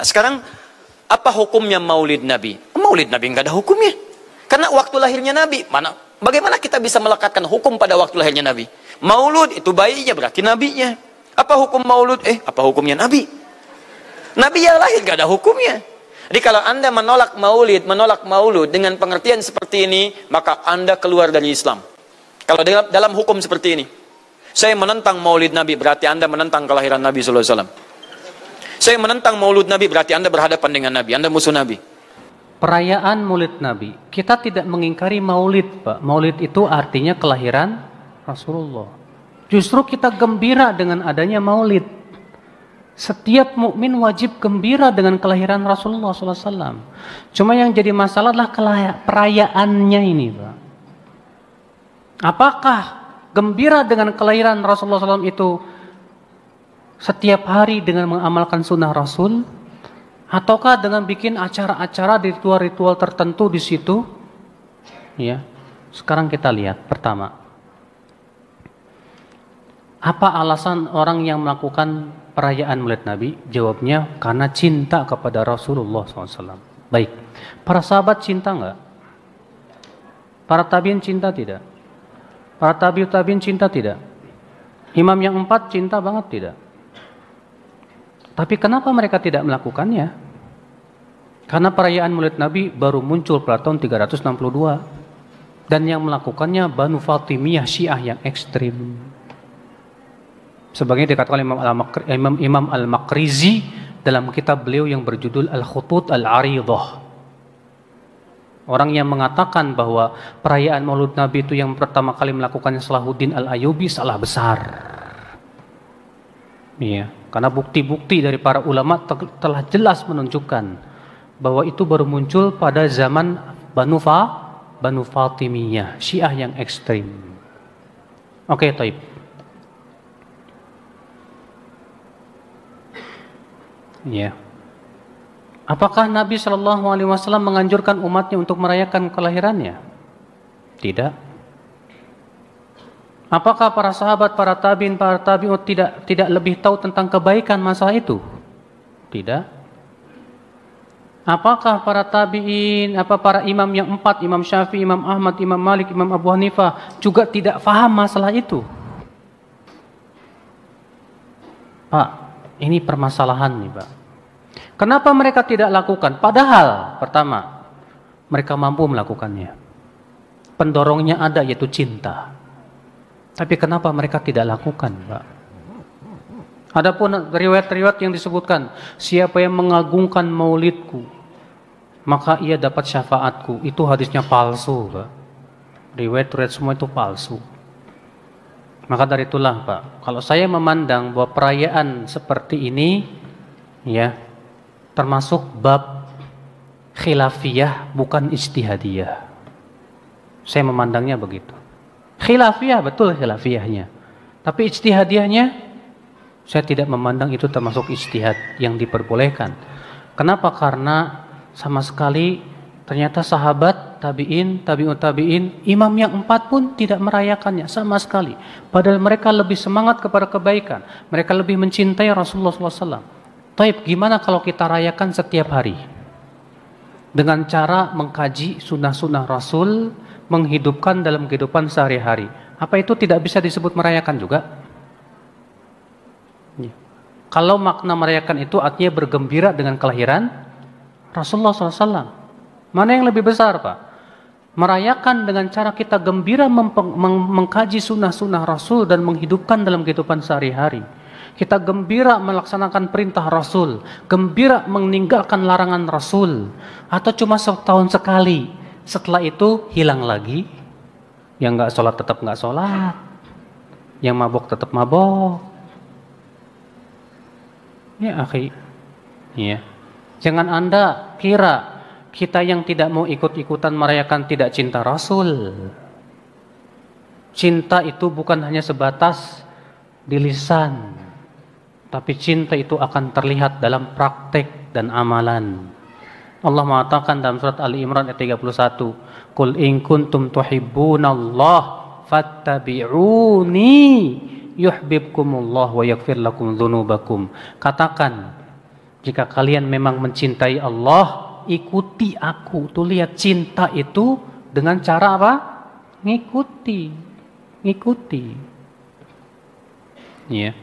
Nah sekarang apa hukumnya maulid Nabi? Maulid Nabi nggak ada hukumnya. Karena waktu lahirnya Nabi, bagaimana kita bisa melekatkan hukum pada waktu lahirnya Nabi? Maulud itu bayinya berarti nabinya. Apa hukum maulud? Apa hukumnya Nabi? Nabi yang lahir nggak ada hukumnya. Jadi kalau Anda menolak maulud dengan pengertian seperti ini, maka Anda keluar dari Islam. Kalau dalam hukum seperti ini, saya menentang maulid Nabi, berarti Anda menentang kelahiran Nabi SAW. Saya menentang maulud Nabi, berarti Anda berhadapan dengan Nabi, Anda musuh Nabi. Perayaan maulid Nabi, kita tidak mengingkari maulid, Pak. Maulid itu artinya kelahiran Rasulullah. Justru kita gembira dengan adanya maulid. Setiap mukmin wajib gembira dengan kelahiran Rasulullah SAW. Cuma yang jadi masalah adalah perayaannya ini, Pak. Apakah gembira dengan kelahiran Rasulullah SAW itu setiap hari dengan mengamalkan sunnah Rasul? Ataukah dengan bikin acara-acara, ritual-ritual tertentu di situ? Ya. Sekarang kita lihat pertama. Apa alasan orang yang melakukan perayaan Maulid Nabi? Jawabnya karena cinta kepada Rasulullah SAW. Baik. Para sahabat cinta enggak? Para tabiin cinta tidak? Para tabiin cinta tidak? Imam yang 4 cinta banget tidak? Tapi kenapa mereka tidak melakukannya? Karena perayaan Maulid Nabi baru muncul pada tahun 362. Dan yang melakukannya Banu Fatimiyah Syiah yang ekstrim. Sebagaimana dikatakan Imam Al-Maqrizi dalam kitab beliau yang berjudul Al-Khutut Al-Aridah. Orang yang mengatakan bahwa perayaan Maulid Nabi itu yang pertama kali melakukannya Salahuddin Al-Ayyubi salah besar. Iya, karena bukti-bukti dari para ulama telah jelas menunjukkan bahwa itu baru muncul pada zaman Banu Fatimiyah, Syiah yang ekstrim. Oke, taib. Ya. Apakah Nabi Shallallahu Alaihi Wasallam menganjurkan umatnya untuk merayakan kelahirannya? Tidak. Apakah para sahabat, para tabi'in tidak lebih tahu tentang kebaikan masalah itu? Tidak. Apakah para tabi'in, para imam yang 4, Imam Syafi'i, Imam Ahmad, Imam Malik, Imam Abu Hanifah juga tidak paham masalah itu? Pak, ini permasalahan nih, Pak. Kenapa mereka tidak lakukan? Padahal, pertama, mereka mampu melakukannya. Pendorongnya ada, yaitu cinta. Tapi kenapa mereka tidak lakukan, Pak? Adapun riwayat-riwayat yang disebutkan, siapa yang mengagungkan maulidku, maka ia dapat syafaatku. Itu hadisnya palsu, Pak. Riwayat-riwayat semua itu palsu. Maka dari itulah, Pak, kalau saya memandang bahwa perayaan seperti ini, ya, termasuk bab khilafiyah, bukan ijtihadiyah. Saya memandangnya begitu. Khilafiyah, betul khilafiyahnya. Tapi ijtihadiyahnya, saya tidak memandang itu termasuk ijtihad yang diperbolehkan. Kenapa? Karena sama sekali ternyata sahabat, tabi'in, tabi'ut tabi'in, imam yang 4 pun tidak merayakannya sama sekali. Padahal mereka lebih semangat kepada kebaikan. Mereka lebih mencintai Rasulullah SAW. Taib, gimana kalau kita rayakan setiap hari? Dengan cara mengkaji sunnah-sunnah Rasul, menghidupkan dalam kehidupan sehari-hari. Apa itu tidak bisa disebut merayakan juga? Ya. Kalau makna merayakan itu artinya bergembira dengan kelahiran Rasulullah SAW. Mana yang lebih besar, Pak? Merayakan dengan cara kita gembira mengkaji sunnah-sunnah Rasul dan menghidupkan dalam kehidupan sehari-hari. Kita gembira melaksanakan perintah Rasul, gembira meninggalkan larangan Rasul, atau cuma setahun sekali, setelah itu hilang lagi. Yang nggak sholat tetap nggak sholat, yang mabok tetap mabok. Ya, akhi, ya. Jangan Anda kira kita yang tidak mau ikut-ikutan merayakan tidak cinta Rasul. Cinta itu bukan hanya sebatas di lisan, tapi cinta itu akan terlihat dalam praktek dan amalan. Allah mengatakan dalam surat Ali Imran ayat 31, "Qul in kuntum tuhibbunallah fattabi'uni yuhibbukumullah wa yaghfir lakum dzunubakum." Katakan, Jika kalian memang mencintai Allah, ikuti aku. Tuh lihat, cinta itu dengan cara apa? Ngikuti. Ya.